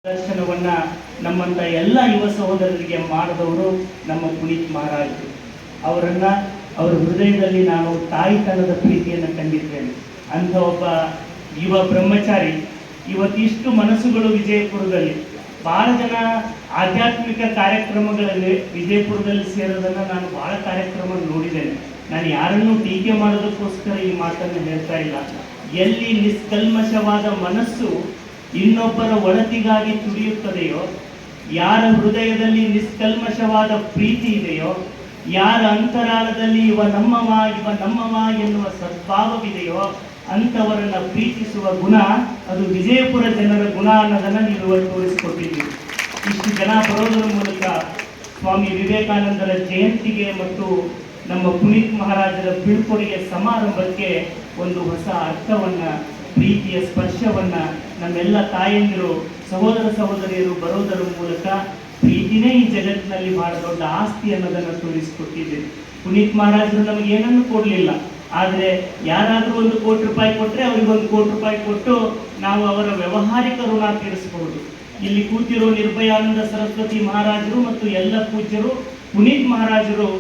ದರ್ಶನವನ್ನ ನಮ್ಮಂತ ಎಲ್ಲ ಯುವ ಸಹೋದರರಿಗೆ ಮಾಡಿದವರು ನಮ್ಮ ಪುನೀತ್ ಮಹಾರಾಜರು. ಅವರ ಹೃದಯದಲ್ಲಿ ನಾನು ತಾಯಿತನದ ಪ್ರೀತಿಯನ್ನು ಕಂಡಿದ್ದೇನೆ. ಅಂಥ ಒಬ್ಬ ಯುವ ಬ್ರಹ್ಮಚಾರಿ ಇವತ್ತಿಷ್ಟು ಮನಸ್ಸುಗಳು ವಿಜಯಪುರದಲ್ಲಿ ಬಹಳ ಜನ ಆಧ್ಯಾತ್ಮಿಕ ಕಾರ್ಯಕ್ರಮಗಳಲ್ಲಿ ವಿಜಯಪುರದಲ್ಲಿ ಸೇರೋದನ್ನು ನಾನು ಬಹಳ ಕಾರ್ಯಕ್ರಮ ನೋಡಿದ್ದೇನೆ. ನಾನು ಯಾರನ್ನೂ ಟೀಕೆ ಮಾಡೋದಕ್ಕೋಸ್ಕರ ಈ ಮಾತನ್ನು ಹೇಳ್ತಾ ಇಲ್ಲ. ಎಲ್ಲಿ ನಿಷ್ಕಲ್ಮಶವಾದ ಮನಸ್ಸು ಇನ್ನೊಬ್ಬರ ಒಳತಿಗಾಗಿ ತುಡಿಯುತ್ತದೆಯೋ, ಯಾರ ಹೃದಯದಲ್ಲಿ ನಿಷ್ಕಲ್ಮಶವಾದ ಪ್ರೀತಿ ಇದೆಯೋ, ಯಾರ ಅಂತರಾಳದಲ್ಲಿ ಇವ ನಮ್ಮವ ಎನ್ನುವ ಸದ್ಭಾವವಿದೆಯೋ ಅಂಥವರನ್ನ ಪ್ರೀತಿಸುವ ಗುಣ ಅದು ವಿಜಯಪುರ ಜನರ ಗುಣ ಅನ್ನೋದನ್ನು ನೀವು ಇವತ್ತು ತೋರಿಸಿಕೊಟ್ಟಿದ್ದೀರಿ. ಇಷ್ಟು ಜನ ಬರೋದರ ಮೂಲಕ ಸ್ವಾಮಿ ವಿವೇಕಾನಂದರ ಜಯಂತಿಗೆ ಮತ್ತು ನಮ್ಮ ಪುನೀತ್ ಮಹಾರಾಜರ ಬೀಳ್ಕೊಡುಗೆ ಸಮಾರಂಭಕ್ಕೆ ಒಂದು ಹೊಸ ಅರ್ಥವನ್ನು, ಪ್ರೀತಿಯ ಸ್ಪರ್ಶವನ್ನು ನಮ್ಮೆಲ್ಲ ತಾಯಂದಿರು, ಸಹೋದರ ಸಹೋದರಿಯರು ಬರೋದರ ಮೂಲಕ ಪ್ರೀತಿನೇ ಈ ಜಗತ್ತಿನಲ್ಲಿ ಬಹಳ ದೊಡ್ಡ ಆಸ್ತಿ ಅನ್ನೋದನ್ನು ತೋರಿಸಿಕೊಟ್ಟಿದ್ದೀರಿ. ಪುನೀತ್ ಮಹಾರಾಜರು ನಮಗೆ ಏನನ್ನು ಕೊಡಲಿಲ್ಲ, ಆದರೆ ಯಾರಾದರೂ 1 ಕೋಟಿ ರೂಪಾಯಿ ಕೊಟ್ಟರೆ ಅವರಿಗೆ 1 ಕೋಟಿ ರೂಪಾಯಿ ಕೊಟ್ಟು ನಾವು ಅವರ ವ್ಯಾವಹಾರಿಕ ಋಣ ತೀರಿಸಬಹುದು. ಇಲ್ಲಿ ಕೂತಿರೋ ನಿರ್ಭಯಾನಂದ ಸರಸ್ವತಿ ಮಹಾರಾಜರು ಮತ್ತು ಎಲ್ಲ ಪೂಜ್ಯರು ಪುನೀತ್ ಮಹಾರಾಜರು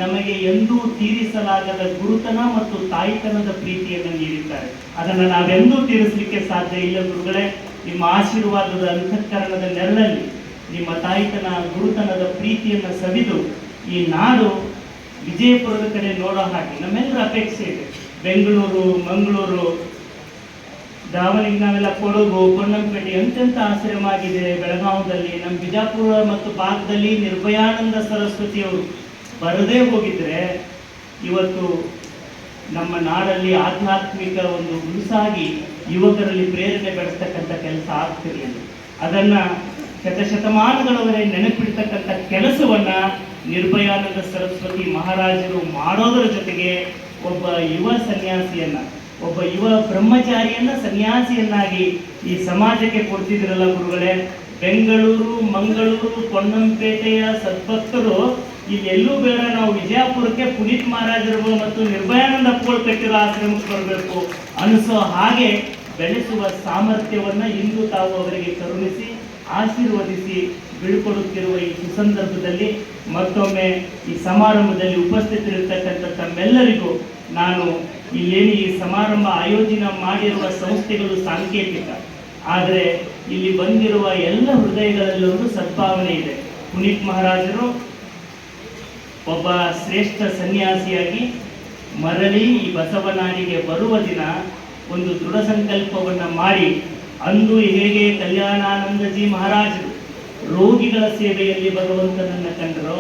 ನಮಗೆ ಎಂದೂ ತೀರಿಸಲಾಗದ ಗುರುತನ ಮತ್ತು ತಾಯಿತನದ ಪ್ರೀತಿಯನ್ನು ನೀಡಿದ್ದಾರೆ. ಅದನ್ನು ನಾವೆಂದೂ ತೀರಿಸಲಿಕ್ಕೆ ಸಾಧ್ಯ ಇಲ್ಲ. ಗುರುಗಳೇ, ನಿಮ್ಮ ಆಶೀರ್ವಾದದ ಅಂತಃಕರಣದ ನೆರಳಲ್ಲಿ ನಿಮ್ಮ ತಾಯಿತನ ಗುರುತನದ ಪ್ರೀತಿಯನ್ನು ಸವಿದು ಈ ನಾಡು ವಿಜಯಪುರದ ಕಡೆ ನೋಡೋ ಹಾಗೆ ನಮ್ಮೆಲ್ಲರ ಅಪೇಕ್ಷೆ ಇದೆ. ಬೆಂಗಳೂರು, ಮಂಗಳೂರು, ದಾವಣಗೆರೆ, ನಾವೆಲ್ಲ ಕೊಡಗು, ಪೊನ್ನಂಪೇಟೆ ಎಂತೆಂಥ ಆಶ್ರಮ ಆಗಿದೆ. ಬೆಳಗಾವದಲ್ಲಿ, ನಮ್ಮ ಬಿಜಾಪುರ ಮತ್ತು ಭಾಗದಲ್ಲಿ ನಿರ್ಭಯಾನಂದ ಸರಸ್ವತಿಯವರು ಬರದೇ ಹೋಗಿದ್ರೆ ಇವತ್ತು ನಮ್ಮ ನಾಡಲ್ಲಿ ಆಧ್ಯಾತ್ಮಿಕ ಒಂದು ಹುರುಸಾಗಿ ಯುವಕರಲ್ಲಿ ಪ್ರೇರಣೆ ಬೆಳೆಸ್ತಕ್ಕಂಥ ಕೆಲಸ ಆಗ್ತಿರಲಿಲ್ಲ. ಅದನ್ನು ಶತಶತಮಾನಗಳವರೇ ನೆನಪಿಡ್ತಕ್ಕಂಥ ಕೆಲಸವನ್ನು ನಿರ್ಭಯಾನಂದ ಸರಸ್ವತಿ ಮಹಾರಾಜರು ಮಾಡೋದರ ಜೊತೆಗೆ ಒಬ್ಬ ಯುವ ಸನ್ಯಾಸಿಯನ್ನು, ಒಬ್ಬ ಯುವ ಬ್ರಹ್ಮಚಾರಿಯನ್ನು ಸನ್ಯಾಸಿಯನ್ನಾಗಿ ಈ ಸಮಾಜಕ್ಕೆ ಕೊಡ್ತಿದ್ರಲ್ಲ ಗುರುಗಳೇ. ಬೆಂಗಳೂರು, ಮಂಗಳೂರು, ಪೊನ್ನಂಪೇಟೆಯ ಸದ್ಭಕ್ತರು ಇಲ್ಲೆಲ್ಲೂ ಬೇಡ, ನಾವು ವಿಜಯಪುರಕ್ಕೆ ಪುನೀತ್ ಮಹಾರಾಜರು ಮತ್ತು ನಿರ್ಭಯಾನಂದ ಅಪ್ಪಗಳು ಕಟ್ಟಿರೋ ಆಶ್ರಮಕ್ಕೆ ಬರಬೇಕು ಅನಿಸೋ ಹಾಗೆ ಬೆಳೆಸುವ ಸಾಮರ್ಥ್ಯವನ್ನು ಇಂದು ತಾವು ಅವರಿಗೆ ಕರುಣಿಸಿ ಆಶೀರ್ವದಿಸಿ ಬೀಳ್ಕೊಡುತ್ತಿರುವ ಈ ಸುಸಂದರ್ಭದಲ್ಲಿ ಮತ್ತೊಮ್ಮೆ ಈ ಸಮಾರಂಭದಲ್ಲಿ ಉಪಸ್ಥಿತರಿರ್ತಕ್ಕಂಥ ತಮ್ಮೆಲ್ಲರಿಗೂ ನಾನು ಇಲ್ಲೇನು ಈ ಸಮಾರಂಭ ಆಯೋಜನೆ ಮಾಡಿರುವ ಸಂಸ್ಥೆಗಳು ಸಾಂಕೇತಿಕ, ಆದರೆ ಇಲ್ಲಿ ಬಂದಿರುವ ಎಲ್ಲ ಹೃದಯಗಳಲ್ಲೊಂದು ಸದ್ಭಾವನೆ ಇದೆ. ಪುನೀತ್ ಮಹಾರಾಜರು ಒಬ್ಬ ಶ್ರೇಷ್ಠ ಸನ್ಯಾಸಿಯಾಗಿ ಮರಳಿ ಈ ಬಸವನಾಡಿಗೆ ಬರುವ ದಿನ ಒಂದು ದೃಢ ಸಂಕಲ್ಪವನ್ನು ಮಾಡಿ, ಅಂದು ಹೇಗೆ ಕಲ್ಯಾಣಾನಂದಜಿ ಮಹಾರಾಜರು ರೋಗಿಗಳ ಸೇವೆಯಲ್ಲಿ ಭಗವಂತನನ್ನು ಕಂಡರೋ,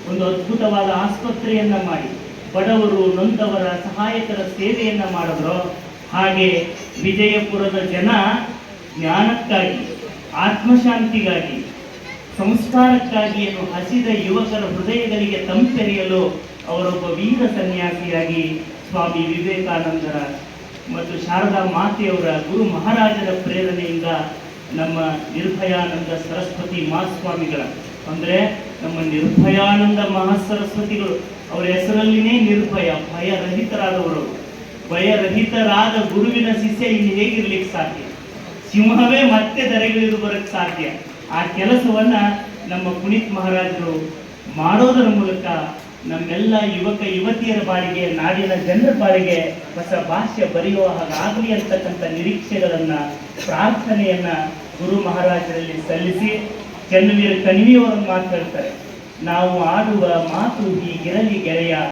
ಒಂದು ಅದ್ಭುತವಾದ ಆಸ್ಪತ್ರೆಯನ್ನು ಮಾಡಿ ಬಡವರು ನೊಂದವರ ಸಹಾಯಕರ ಸೇವೆಯನ್ನು ಮಾಡಿದ್ರು, ಹಾಗೆ ವಿಜಯಪುರದ ಜನ ಜ್ಞಾನಕ್ಕಾಗಿ, ಆತ್ಮಶಾಂತಿಗಾಗಿ, ಸಂಸ್ಕಾರಕ್ಕಾಗಿ ಏನು ಹಸಿದ ಯುವಕರ ಹೃದಯಗಳಿಗೆ ತಂಪೆರೆಯಲು ಅವರೊಬ್ಬ ವೀರ ಸನ್ಯಾಸಿಯಾಗಿ ಸ್ವಾಮಿ ವಿವೇಕಾನಂದರ ಮತ್ತು ಶಾರದಾ ಮಾತೆಯವರ ಗುರು ಮಹಾರಾಜರ ಪ್ರೇರಣೆಯಿಂದ ನಮ್ಮ ನಿರ್ಭಯಾನಂದ ಸರಸ್ವತಿ ಮಹಾಸ್ವಾಮಿಗಳ, ಅಂದರೆ ನಮ್ಮ ನಿರ್ಭಯಾನಂದ ಮಹಾಸರಸ್ವತಿಗಳು, ಅವರ ಹೆಸರಲ್ಲಿನೇ ನಿರ್ಭಯ, ಭಯರಹಿತರಾದವರು. ಭಯರಹಿತರಾದ ಗುರುವಿನ ಶಿಷ್ಯ ಇನ್ನು ಹೇಗಿರ್ಲಿಕ್ಕೆ ಸಾಧ್ಯ? ಸಿಂಹವೇ ಮತ್ತೆ ಧರೆಗಿಳಿದು ಬರೋಕ್ಕೆ ಸಾಧ್ಯ. ಆ ಕೆಲಸವನ್ನು ನಮ್ಮ ಪುನೀತ್ ಮಹಾರಾಜರು ಮಾಡೋದರ ಮೂಲಕ ನಮ್ಮೆಲ್ಲ ಯುವಕ ಯುವತಿಯರ ಬಾಳಿಗೆ, ನಾಡಿನ ಜನರ ಬಾಳಿಗೆ ಹೊಸ ಭಾಷೆ ಬರೆಯುವ ಹಾಗಾಗಲಿ ಅಂತಕ್ಕಂಥ ನಿರೀಕ್ಷೆಗಳನ್ನು, ಪ್ರಾರ್ಥನೆಯನ್ನು ಗುರು ಮಹಾರಾಜರಲ್ಲಿ ಸಲ್ಲಿಸಿ ಚೆನ್ನವೀರ ಕಣಿವೆಯವರನ್ನು ಮಾತು ಹೇಳ್ತಾರೆ, ನಾವು ಆಡುವ ಮಾತು ಹೀಗಿರಲಿ ಗೆಳೆಯ,